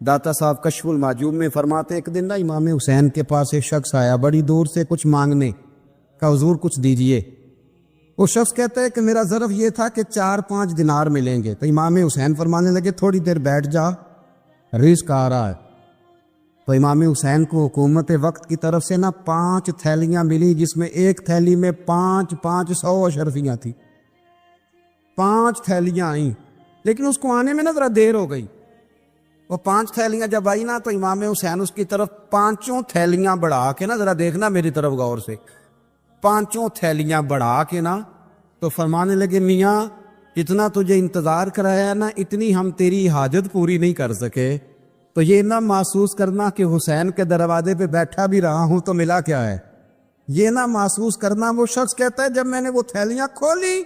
Speaker 2: داتا صاحب کشف المعجوب میں فرماتے ایک دن نا امام حسین کے پاس ایک شخص آیا بڑی دور سے کچھ مانگنے کا، حضور کچھ دیجئے۔ وہ شخص کہتا ہے کہ میرا ظرف یہ تھا کہ 4-5 دینار ملیں گے، تو امام حسین فرمانے لگے تھوڑی دیر بیٹھ جا، رزق آ رہا ہے۔ تو امام حسین کو حکومت وقت کی طرف سے نا 5 تھیلیاں ملی، جس میں ایک تھیلی میں 500 اشرفیاں تھیں، 5 تھیلیاں آئیں، لیکن اس کو آنے میں نا ذرا دیر ہو گئی۔ وہ 5 تھیلیاں جب آئی نا تو امام حسین اس کی طرف 5 تھیلیاں بڑھا کے نا، ذرا دیکھنا میری طرف غور سے، 5 تھیلیاں بڑھا کے نا تو فرمانے لگے میاں اتنا تجھے انتظار کرایا نا اتنی ہم تیری حاجت پوری نہیں کر سکے، تو یہ نہ محسوس کرنا کہ حسین کے دروازے پہ بیٹھا بھی رہا ہوں تو ملا کیا ہے، یہ نہ محسوس کرنا۔ وہ شخص کہتا ہے جب میں نے وہ تھیلیاں کھولی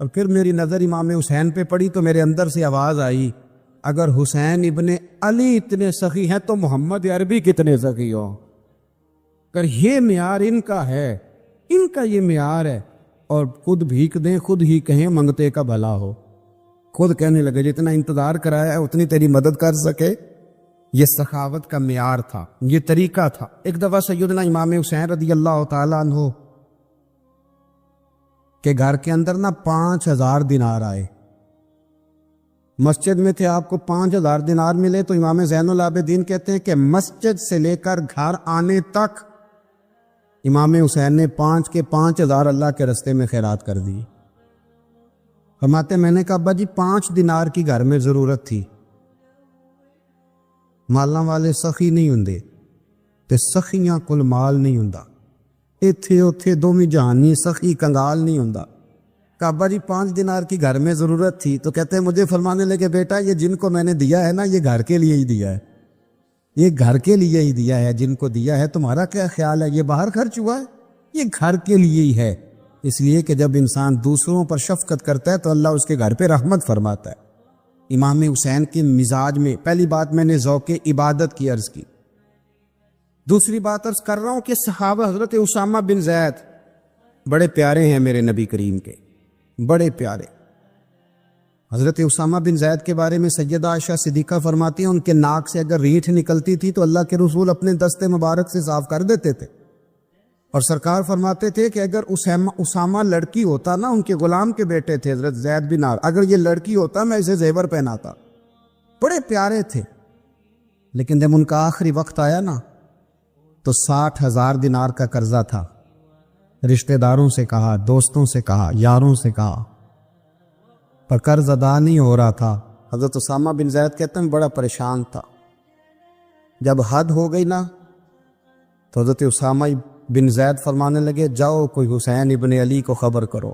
Speaker 2: اور پھر میری نظر امام حسین پہ پڑی تو میرے اندر سے آواز آئی اگر حسین ابن علی اتنے سخی ہیں تو محمد عربی کتنے سخی ہو، اگر یہ معیار ان کا ہے، ان کا یہ معیار ہے، اور خود بھیک دیں خود ہی کہیں منگتے کا بھلا ہو، خود کہنے لگے جتنا انتظار کرایا ہے اتنی تیری مدد کر سکے۔ یہ سخاوت کا معیار تھا، یہ طریقہ تھا۔ ایک دفعہ سیدنا امام حسین رضی اللہ تعالیٰ عنہ کے گھر کے اندر نا 5000 دینار آئے، مسجد میں تھے، آپ کو 5000 دینار ملے تو امام زین العابدین کہتے ہیں کہ مسجد سے لے کر گھر آنے تک امام حسین نے 5 کے 5000 اللہ کے رستے میں خیرات کر دی۔ فرماتے میں نے کہا ابا جی 5 دینار کی گھر میں ضرورت تھی، مالاں والے سخی نہیں ہوندے تے سخیاں کل مال نہیں ہوندا، ایتھے اوتھے دوویں جہانی سخی کنگال نہیں ہوندا۔ کہا ابا جی 5 دینار کی گھر میں ضرورت تھی، تو کہتے ہیں مجھے فرمانے لگے بیٹا یہ جن کو میں نے دیا ہے نا یہ گھر کے لیے ہی دیا ہے، یہ گھر کے لیے ہی دیا ہے، جن کو دیا ہے تمہارا کیا خیال ہے یہ باہر خرچ ہوا ہے، یہ گھر کے لیے ہی ہے، اس لیے کہ جب انسان دوسروں پر شفقت کرتا ہے تو اللہ اس کے گھر پہ رحمت فرماتا ہے۔ امام حسین کے مزاج میں پہلی بات میں نے ذوق عبادت کی عرض کی، دوسری بات عرض کر رہا ہوں کہ صحابہ حضرت اسامہ بن زید بڑے پیارے ہیں میرے نبی کریم کے، بڑے پیارے، حضرت اسامہ بن زید کے بارے میں سیدہ عائشہ صدیقہ فرماتی ہیں ان کے ناک سے اگر ریٹھ نکلتی تھی تو اللہ کے رسول اپنے دستے مبارک سے صاف کر دیتے تھے، اور سرکار فرماتے تھے کہ اگر اسامہ لڑکی ہوتا نا، ان کے غلام کے بیٹے تھے حضرت زید بن عمرو، اگر یہ لڑکی ہوتا میں اسے زیور پہناتا۔ بڑے پیارے تھے، لیکن جب ان کا آخری وقت آیا نا تو 60,000 دینار کا قرضہ تھا۔ رشتہ داروں سے کہا، دوستوں سے کہا، یاروں سے کہا، پر قرض ادا نہیں ہو رہا تھا۔ حضرت اسامہ بن زید کہتے ہیں بڑا پریشان تھا۔ جب حد ہو گئی نا تو حضرت اسامہ بن زید فرمانے لگے جاؤ کوئی حسین ابن علی کو خبر کرو،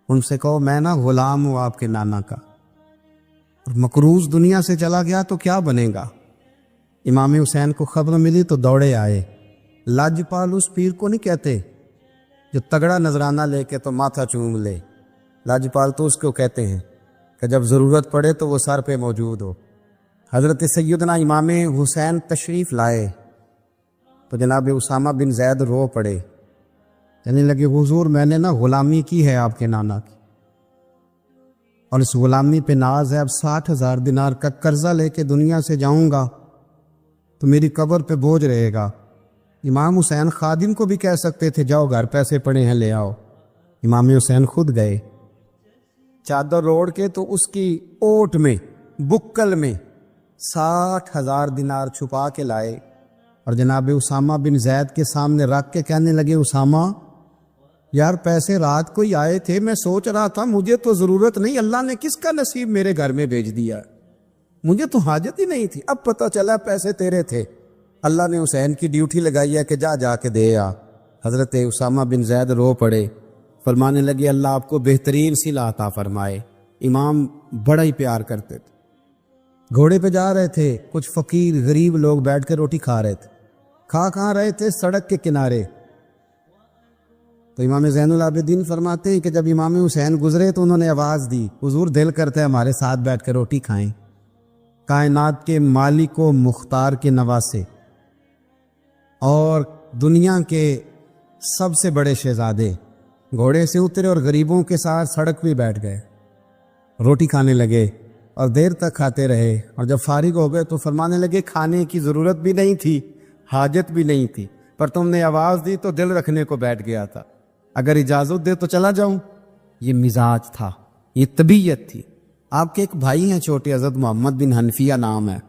Speaker 2: ان سے کہو میں نا غلام ہوں آپ کے نانا کا، اور مقروض دنیا سے چلا گیا تو کیا بنے گا۔ امام حسین کو خبر ملی تو دوڑے آئے۔ لاجپال اس پیر کو نہیں کہتے جو تگڑا نذرانہ لے کے تو ماتھا چوم لے، لاجپال تو اس کو کہتے ہیں کہ جب ضرورت پڑے تو وہ سر پہ موجود ہو۔ حضرت سیدنا امام حسین تشریف لائے تو جناب اسامہ بن زید رو پڑے، کہنے لگے حضور میں نے نا غلامی کی ہے آپ کے نانا کی، اور اس غلامی پہ ناز ہے، اب 60,000 دینار کا قرضہ لے کے دنیا سے جاؤں گا تو میری قبر پہ بوجھ رہے گا۔ امام حسین خادم کو بھی کہہ سکتے تھے جاؤ گھر پیسے پڑے ہیں لے آؤ، امام حسین خود گئے، چادر اوڑھ کے تو اس کی اوٹ میں بکل میں 60,000 دینار چھپا کے لائے، اور جناب اسامہ بن زید کے سامنے رکھ کے کہنے لگے اسامہ یار پیسے رات کو ہی آئے تھے، میں سوچ رہا تھا مجھے تو ضرورت نہیں، اللہ نے کس کا نصیب میرے گھر میں بھیج دیا، مجھے تو حاجت ہی نہیں تھی، اب پتہ چلا پیسے تیرے تھے، اللہ نے حسین کی ڈیوٹی لگائی ہے کہ جا کے دے آ۔ حضرت اسامہ بن زید رو پڑے، فرمانے لگے اللہ آپ کو بہترین صلہ عطا فرمائے۔ امام بڑا ہی پیار کرتے تھے۔ گھوڑے پہ جا رہے تھے، کچھ فقیر غریب لوگ بیٹھ کے روٹی کھا رہے تھے، کہاں رہے تھے سڑک کے کنارے، تو امام زین العابدین فرماتے ہیں کہ جب امام حسین گزرے تو انہوں نے آواز دی حضور دل کرتا ہے ہمارے ساتھ بیٹھ کے روٹی کھائیں۔ کائنات کے مالک و مختار کے نواسے اور دنیا کے سب سے بڑے شہزادے گھوڑے سے اترے اور غریبوں کے ساتھ سڑک پہ بیٹھ گئے، روٹی کھانے لگے اور دیر تک کھاتے رہے، اور جب فارغ ہو گئے تو فرمانے لگے کھانے کی ضرورت بھی نہیں تھی، حاجت بھی نہیں تھی، پر تم نے آواز دی تو دل رکھنے کو بیٹھ گیا تھا، اگر اجازت دے تو چلا جاؤں۔ یہ مزاج تھا، یہ طبیعت تھی۔ آپ کے ایک بھائی ہیں چھوٹے، حضرت محمد بن حنفیہ نام ہے،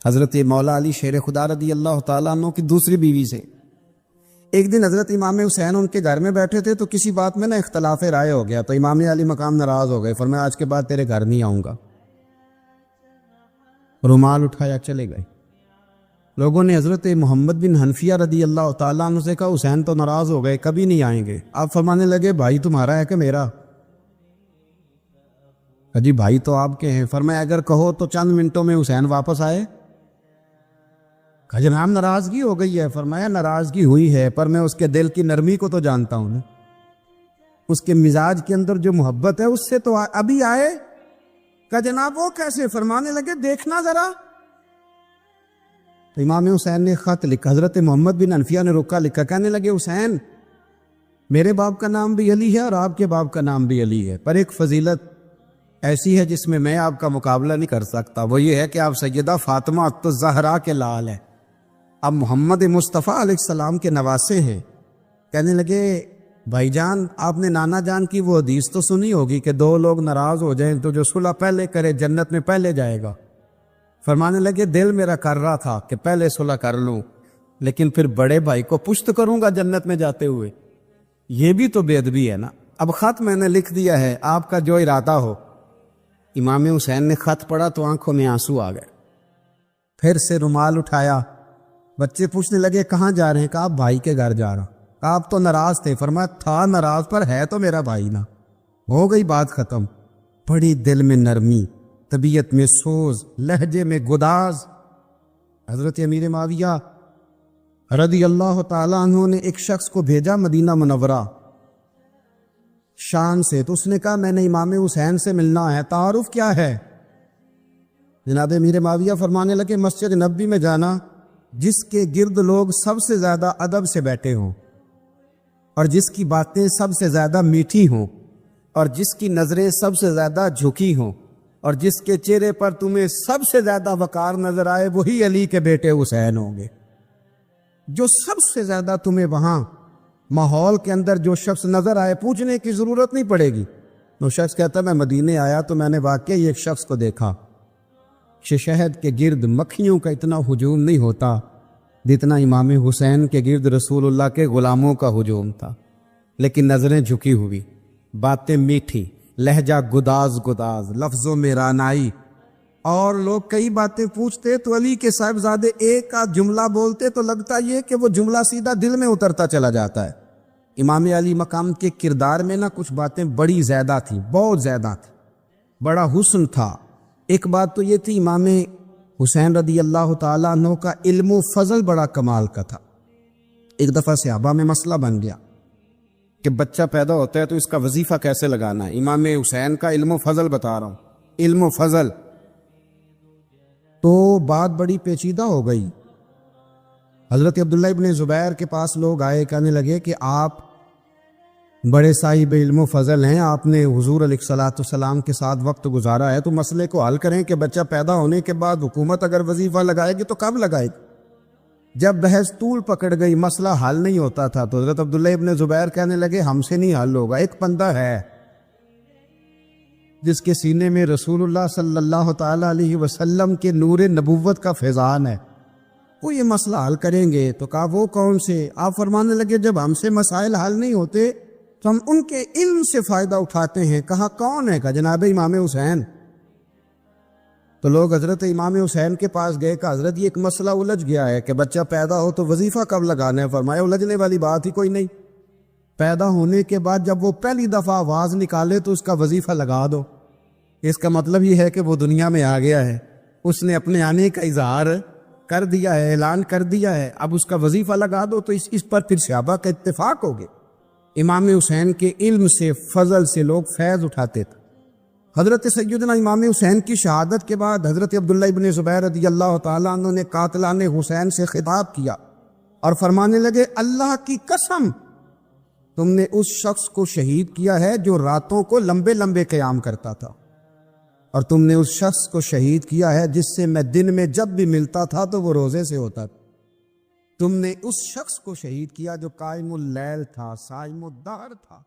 Speaker 2: حضرت مولا علی شیر خدا رضی اللہ تعالیٰ عنہ کی دوسری بیوی سے۔ ایک دن حضرت امام حسین ان کے گھر میں بیٹھے تھے تو کسی بات میں نا اختلاف رائے ہو گیا، تو امام علی مقام ناراض ہو گئے، فرمایا آج کے بعد تیرے گھر نہیں آؤں گا، رومال اٹھایا چلے گئے۔ لوگوں نے حضرت محمد بن حنفیہ رضی اللہ تعالیٰ عنہ سے کہا حسین تو ناراض ہو گئے، کبھی نہیں آئیں گے۔ آپ فرمانے لگے بھائی تمہارا ہے کہ میرا؟ جی بھائی تو آپ کے ہیں۔ فرمایا اگر کہو تو چند منٹوں میں حسین واپس آئے۔ جناب ناراضگی ہو گئی ہے۔ فرمایا ناراضگی ہوئی ہے پر میں اس کے دل کی نرمی کو تو جانتا ہوں نا، اس کے مزاج کے اندر جو محبت ہے اس سے تو ابھی آئے۔ کہ جناب وہ کیسے؟ فرمانے لگے دیکھنا ذرا۔ تو امام حسین نے خط لکھا، حضرت محمد بن حنفیہ نے رکا لکھا، کہنے لگے حسین میرے باپ کا نام بھی علی ہے اور آپ کے باپ کا نام بھی علی ہے، پر ایک فضیلت ایسی ہے جس میں میں آپ کا مقابلہ نہیں کر سکتا، وہ یہ ہے کہ آپ سیدہ فاطمہ الزہرا کے لال ہیں، اب محمد مصطفیٰ علیہ السلام کے نواسے ہیں۔ کہنے لگے بھائی جان آپ نے نانا جان کی وہ حدیث تو سنی ہوگی کہ دو لوگ ناراض ہو جائیں تو جو صلح پہلے کرے جنت میں پہلے جائے گا۔ فرمانے لگے دل میرا کر رہا تھا کہ پہلے صلح کر لوں، لیکن پھر بڑے بھائی کو پشت کروں گا جنت میں جاتے ہوئے، یہ بھی تو بے ادبی ہے نا۔ اب خط میں نے لکھ دیا ہے، آپ کا جو ارادہ ہو۔ امام حسین نے خط پڑھا تو آنکھوں میں آنسو آ گئے، پھر سے رومال اٹھایا۔ بچے پوچھنے لگے کہاں جا رہے ہیں؟ کہا بھائی کے گھر جا رہا۔ کہا آپ تو ناراض تھے؟ فرمایا تھا ناراض پر ہے تو میرا بھائی نا، ہو گئی بات ختم۔ بڑی دل میں نرمی، طبیعت میں سوز، لہجے میں گداز۔ حضرت امیر معاویہ رضی اللہ تعالیٰ عنہ نے ایک شخص کو بھیجا مدینہ منورہ شان سے، تو اس نے کہا میں نے امام حسین سے ملنا ہے، تعارف کیا ہے؟ جناب امیر معاویہ فرمانے لگے مسجد نبوی میں جانا جس کے گرد لوگ سب سے زیادہ ادب سے بیٹھے ہوں اور جس کی باتیں سب سے زیادہ میٹھی ہوں، اور جس کی نظریں سب سے زیادہ جھکی ہوں اور جس کے چہرے پر تمہیں سب سے زیادہ وقار نظر آئے وہی علی کے بیٹے حسین ہوں گے. جو سب سے زیادہ تمہیں وہاں ماحول کے اندر جو شخص نظر آئے پوچھنے کی ضرورت نہیں پڑے گی. وہ شخص کہتا میں مدینے آیا تو میں نے واقعی ایک شخص کو دیکھا کہ شہد کے گرد مکھیوں کا اتنا ہجوم نہیں ہوتا جتنا امام حسین کے گرد رسول اللہ کے غلاموں کا ہجوم تھا، لیکن نظریں جھکی ہوئی، باتیں میٹھی، لہجہ گداز گداز، لفظوں میں رانائی. اور لوگ کئی باتیں پوچھتے تو علی کے صاحبزادے ایک آدھ جملہ بولتے تو لگتا یہ کہ وہ جملہ سیدھا دل میں اترتا چلا جاتا ہے. امام علی مقام کے کردار میں نہ کچھ باتیں بڑی زیادہ تھیں، بہت زیادہ تھیں، بڑا حسن تھا. ایک بات تو یہ تھی امام حسین رضی اللہ تعالیٰ عنہ کا علم و فضل بڑا کمال کا تھا. ایک دفعہ صحابہ میں مسئلہ بن گیا کہ بچہ پیدا ہوتا ہے تو اس کا وظیفہ کیسے لگانا ہے. امام حسین کا علم و فضل بتا رہا ہوں، علم و فضل. تو بات بڑی پیچیدہ ہو گئی. حضرت عبداللہ ابن زبیر کے پاس لوگ آئے، کہنے لگے کہ آپ بڑے صاحب علم و فضل ہیں، آپ نے حضور علیہ الصلوۃ والسلام کے ساتھ وقت گزارا ہے، تو مسئلے کو حل کریں کہ بچہ پیدا ہونے کے بعد حکومت اگر وظیفہ لگائے گی تو کب لگائے گی. جب بحث طول پکڑ گئی، مسئلہ حل نہیں ہوتا تھا، تو حضرت عبداللہ ابن زبیر کہنے لگے ہم سے نہیں حل ہوگا. ایک بندہ ہے جس کے سینے میں رسول اللہ صلی اللہ تعالی علیہ وسلم کے نور نبوت کا فیضان ہے، وہ یہ مسئلہ حل کریں گے. تو کہا وہ کون سے؟ آپ فرمانے لگے جب ہم سے مسائل حل نہیں ہوتے تو ہم ان کے علم سے فائدہ اٹھاتے ہیں. کہا کون ہے؟ کہا جناب امام حسین. تو لوگ حضرت امام حسین کے پاس گئے کہ حضرت یہ ایک مسئلہ الجھ گیا ہے کہ بچہ پیدا ہو تو وظیفہ کب لگانا ہے. فرمایا الجھنے والی بات ہی کوئی نہیں، پیدا ہونے کے بعد جب وہ پہلی دفعہ آواز نکالے تو اس کا وظیفہ لگا دو. اس کا مطلب یہ ہے کہ وہ دنیا میں آ گیا ہے، اس نے اپنے آنے کا اظہار کر دیا ہے، اعلان کر دیا ہے، اب اس کا وظیفہ لگا دو. تو اس پر پھر صحابہ کا اتفاق ہو گیا. امام حسین کے علم سے، فضل سے لوگ فیض اٹھاتے تھے. حضرت سیدنا امام حسین کی شہادت کے بعد حضرت عبداللہ ابن زبیر رضی اللہ تعالیٰ عنہ نے قاتلان حسین سے خطاب کیا اور فرمانے لگے اللہ کی قسم تم نے اس شخص کو شہید کیا ہے جو راتوں کو لمبے لمبے قیام کرتا تھا، اور تم نے اس شخص کو شہید کیا ہے جس سے میں دن میں جب بھی ملتا تھا تو وہ روزے سے ہوتا تھا. تم نے اس شخص کو شہید کیا جو قائم اللیل تھا، صائم الدہر تھا.